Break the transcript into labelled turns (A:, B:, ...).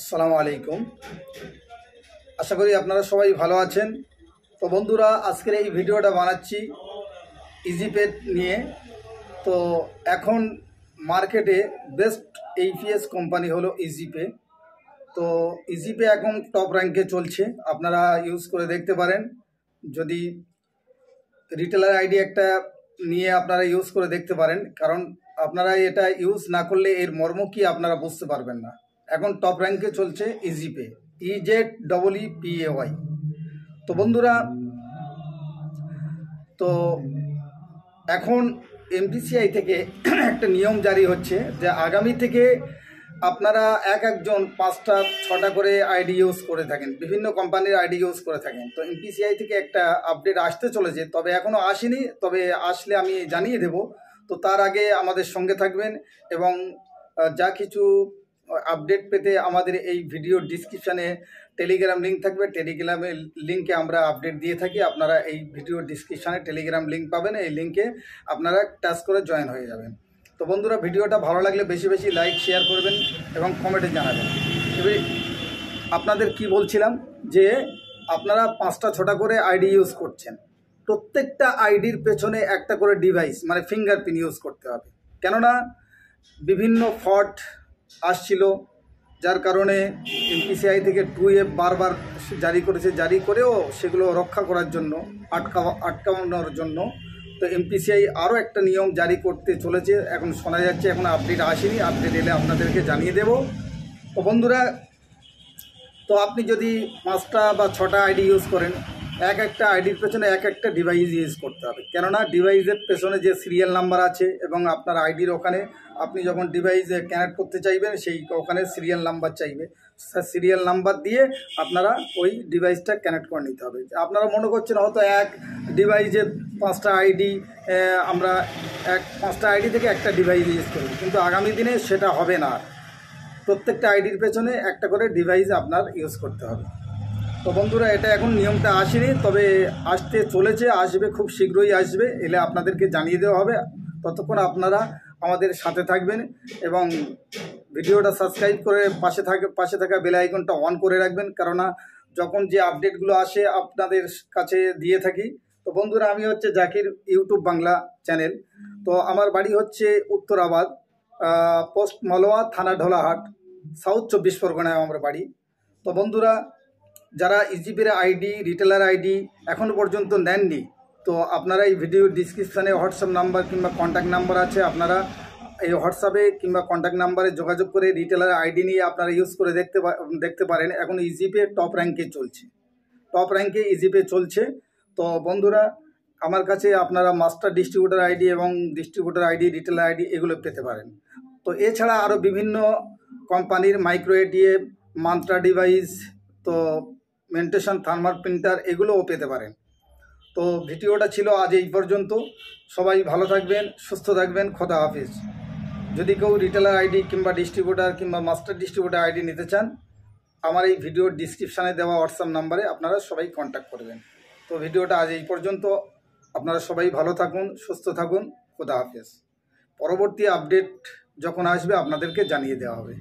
A: আসসালামু আলাইকুম। আশা করি আপনারা সবাই ভালো আছেন। তো বন্ধুরা, আজকের এই ভিডিওটা বানাচ্ছি ইজিপে নিয়ে। তো এখন মার্কেটে বেস্ট এইপিএস কোম্পানি হলো ইজিপে। তো ইজিপে এখন টপ র্যাঙ্কে চলছে, আপনারা ইউজ করে দেখতে পারেন। যদি রিটেলার আইডি একটা নিয়ে আপনারা ইউজ করে দেখতে পারেন, কারণ আপনারা এটা ইউজ না করলে এর মর্ম কি আপনারা বুঝতে পারবেন না। এখন টপ র্যাঙ্কে চলছে ইজিপে, EZEEPAY। তো বন্ধুরা, তো এখন এমপিসিআই থেকে একটা নিয়ম জারি হচ্ছে যে আগামী থেকে আপনারা একজন 5টা 6টা করে আইডি ইউজ করে থাকেন, বিভিন্ন কোম্পানির আইডি ইউজ করে থাকেন। তো এমপিসিআই থেকে একটা আপডেট আসতে চলেছে, তবে এখনও আসেনি, তবে আসলে আমি জানিয়ে দেব। তো তার আগে আমাদের সঙ্গে থাকবেন এবং যা কিছু আপডেট পেতে আমাদের এই ভিডিও ডিসক্রিপশানে টেলিগ্রাম লিঙ্ক থাকবে, টেলিগ্রামের লিঙ্কে আমরা আপডেট দিয়ে থাকি। আপনারা এই ভিডিও ডিসক্রিপশানে টেলিগ্রাম লিঙ্ক পাবেন, এই লিঙ্কে আপনারা টাচ করে জয়েন হয়ে যাবেন। তো বন্ধুরা, ভিডিওটা ভালো লাগলে বেশি বেশি লাইক শেয়ার করবেন এবং কমেন্টে জানাবেন। এবার আপনাদের কি বলছিলাম, যে আপনারা 5টা 6টা করে আইডি ইউজ করছেন, প্রত্যেকটা আইডির পেছনে একটা করে ডিভাইস মানে ফিঙ্গারপ্রিন্ট ইউজ করতে হবে। কেননা বিভিন্ন ফল্ট আসছিল, যার কারণে এমপিসিআই থেকে 2F বারবার জারি করেছে, জারি করেও সেগুলো রক্ষা করার জন্য, আটকানোর জন্য। তো এমপিসিআই আরও একটা নিয়ম জারি করতে চলেছে, এখন শোনা যাচ্ছে, এখন আপডেট আসেনি, আপডেট এলে আপনাদেরকে জানিয়ে দেব। তো বন্ধুরা, তো আপনি যদি 5টা বা 6টা আইডি ইউজ করেন, একটা আইডির পেছনে একটা ডিভাইস ইউজ করতে হবে। কেননা ডিভাইসের পেছনে যে সিরিয়াল নাম্বার আছে এবং আপনার আইডির ওখানে আপনি যখন ডিভাইসে কানেক্ট করতে চাইবেন, সেই ওখানে সিরিয়াল নাম্বার চাইবে। সিরিয়াল নাম্বার দিয়ে আপনারা ওই ডিভাইসটা কানেক্ট করে নিতে হবে। আপনারা মনে করছেন হয়তো এক ডিভাইসের 5টা আইডি, আমরা 5টা আইডি থেকে একটা ডিভাইস ইউজ করব, কিন্তু আগামী দিনে সেটা হবে না। প্রত্যেকটা আইডির পেছনে একটা করে ডিভাইস আপনার ইউজ করতে হবে। তো বন্ধুরা, এটা এখন নিয়মটা আসেনি, তবে আসতে চলেছে, আসবে, খুব শীঘ্রই আসবে, এলে আপনাদেরকে জানিয়ে দেওয়া হবে। ততক্ষণ আপনারা আমাদের সাথে থাকবেন এবং ভিডিওটা সাবস্ক্রাইব করে পাশে থাকা বেল আইকনটা অন করে রাখবেন, কেননা যখন যে আপডেটগুলো আসে আপনাদের কাছে দিয়ে থাকি। তো বন্ধুরা, আমি হচ্ছে জাকির ইউটিউব বাংলা চ্যানেল। তো আমার বাড়ি হচ্ছে উত্তরাবাদ, পোস্ট মালোয়া, থানা ঢোলাহাট, সাউথ 24 পরগনায় আমার বাড়ি। তো বন্ধুরা, যারা ইজিপের আইডি, রিটেলার আইডি এখনও পর্যন্ত নেননি, তো আপনারা এই ভিডিও ডিসক্রিপশানে হোয়াটসঅ্যাপ নাম্বার কিংবা কন্ট্যাক্ট নাম্বার আছে, আপনারা এই হোয়াটসঅ্যাপে কিংবা কন্ট্যাক্ট নাম্বারে যোগাযোগ করে রিটেলার আইডি নিয়ে আপনারা ইউজ করে দেখতে পারেন। এখন ইজিপে টপ র্যাঙ্কে চলছে, টপ র্যাঙ্কে ইজিপে চলছে। তো বন্ধুরা, আমার কাছে আপনারা মাস্টার ডিস্ট্রিবিউটার আইডি এবং ডিস্ট্রিবিউটার আইডি, রিটেলার আইডি এগুলো পেতে পারেন। তো এছাড়া আরও বিভিন্ন কোম্পানির মাইক্রো এটিএম, মান্ত্রা ডিভাইস, তো মেন্টেশন থার্মাল প্রিন্টার এগুলোও পেতে পারেন। তো ভিডিওটা ছিল আজ এই পর্যন্ত। সবাই ভালো থাকবেন, সুস্থ থাকবেন, খোদা হাফিজ। যদি কেউ রিটেলার আইডি কিংবা ডিস্ট্রিবিউটার কিংবা মাস্টার ডিস্ট্রিবিউটার আইডি নিতে চান, আমার এই ভিডিওর ডিসক্রিপশানে দেওয়া হোয়াটসঅ্যাপ নাম্বারে আপনারা সবাই কন্ট্যাক্ট করবেন। তো ভিডিওটা আজ এই পর্যন্ত। আপনারা সবাই ভালো থাকুন, সুস্থ থাকুন, খোদা হাফিজ। পরবর্তী আপডেট যখন আসবে আপনাদেরকে জানিয়ে দেওয়া হবে।